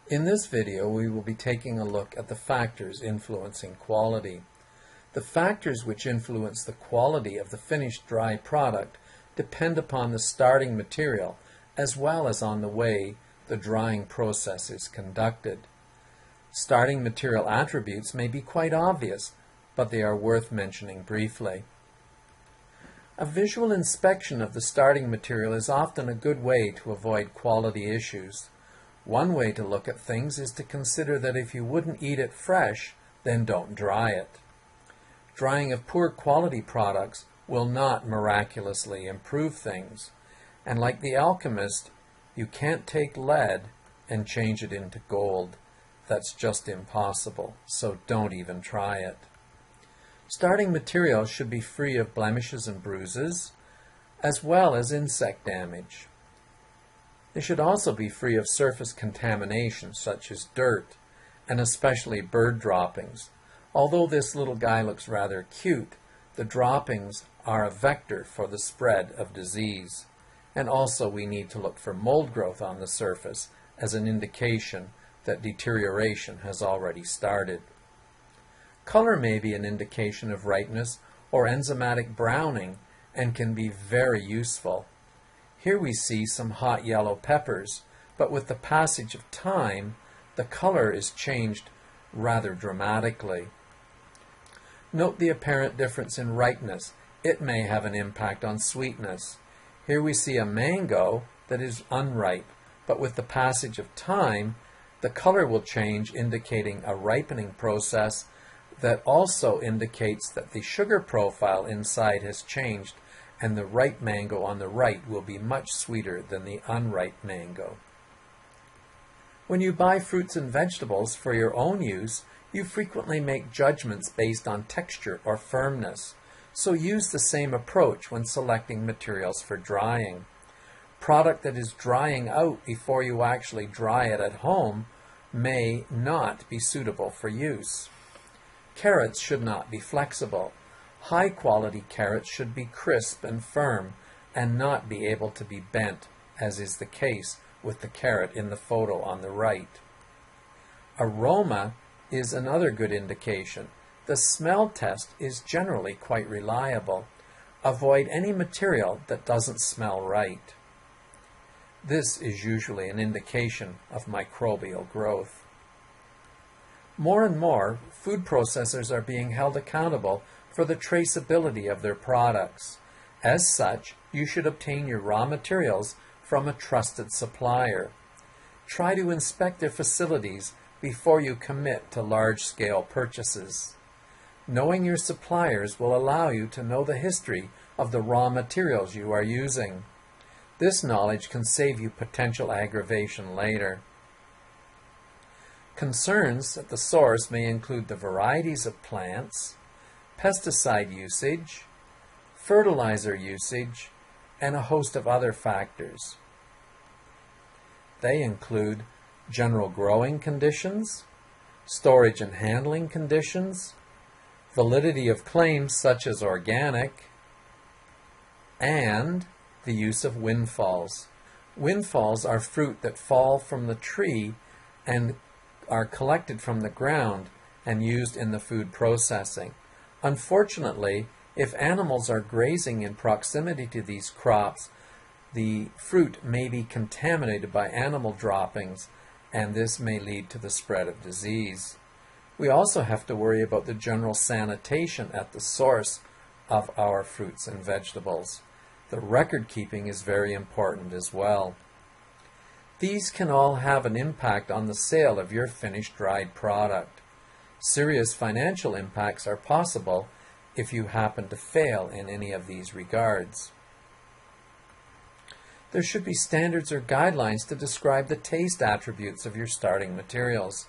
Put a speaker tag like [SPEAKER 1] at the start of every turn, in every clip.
[SPEAKER 1] In this video, we will be taking a look at the factors influencing quality. The factors which influence the quality of the finished dry product depend upon the starting material as well as on the way the drying process is conducted. Starting material attributes may be quite obvious, but they are worth mentioning briefly. A visual inspection of the starting material is often a good way to avoid quality issues. One way to look at things is to consider that if you wouldn't eat it fresh, then don't dry it. Drying of poor quality products will not miraculously improve things, and like the alchemist, you can't take lead and change it into gold. That's just impossible, so don't even try it. Starting material should be free of blemishes and bruises, as well as insect damage. They should also be free of surface contamination, such as dirt, and especially bird droppings. Although this little guy looks rather cute, the droppings are a vector for the spread of disease. And also we need to look for mold growth on the surface as an indication that deterioration has already started. Color may be an indication of ripeness or enzymatic browning and can be very useful. Here we see some hot yellow peppers, but with the passage of time, the color is changed rather dramatically. Note the apparent difference in ripeness. It may have an impact on sweetness. Here we see a mango that is unripe, but with the passage of time, the color will change, indicating a ripening process that also indicates that the sugar profile inside has changed, and the ripe mango on the right will be much sweeter than the unripe mango. When you buy fruits and vegetables for your own use, you frequently make judgments based on texture or firmness, so use the same approach when selecting materials for drying. Product that is drying out before you actually dry it at home may not be suitable for use. Carrots should not be flexible. High-quality carrots should be crisp and firm and not be able to be bent, as is the case with the carrot in the photo on the right. Aroma is another good indication. The smell test is generally quite reliable. Avoid any material that doesn't smell right. This is usually an indication of microbial growth. More and more, food processors are being held accountable for the traceability of their products. As such, you should obtain your raw materials from a trusted supplier. Try to inspect their facilities before you commit to large-scale purchases. Knowing your suppliers will allow you to know the history of the raw materials you are using. This knowledge can save you potential aggravation later. Concerns at the source may include the varieties of plants, pesticide usage, fertilizer usage, and a host of other factors. They include general growing conditions, storage and handling conditions, validity of claims such as organic, and the use of windfalls. Windfalls are fruit that fall from the tree and are collected from the ground and used in the food processing. Unfortunately, if animals are grazing in proximity to these crops, the fruit may be contaminated by animal droppings, and this may lead to the spread of disease. We also have to worry about the general sanitation at the source of our fruits and vegetables. The record keeping is very important as well. These can all have an impact on the sale of your finished dried product. Serious financial impacts are possible if you happen to fail in any of these regards. There should be standards or guidelines to describe the taste attributes of your starting materials.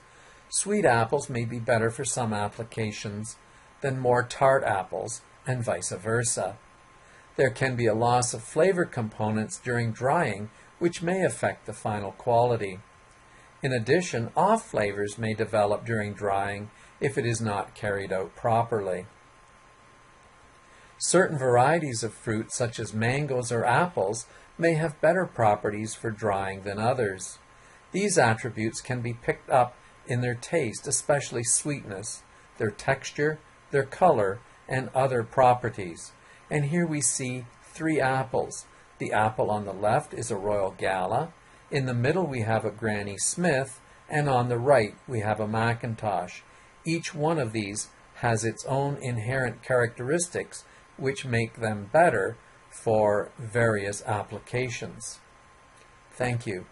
[SPEAKER 1] Sweet apples may be better for some applications than more tart apples, and vice versa. There can be a loss of flavor components during drying, which may affect the final quality. In addition, off flavors may develop during drying if it is not carried out properly. Certain varieties of fruit, such as mangoes or apples, may have better properties for drying than others. These attributes can be picked up in their taste, especially sweetness, their texture, their color, and other properties. And here we see 3 apples. The apple on the left is a Royal Gala, in the middle we have a Granny Smith, and on the right we have a Macintosh. Each one of these has its own inherent characteristics which make them better for various applications. Thank you.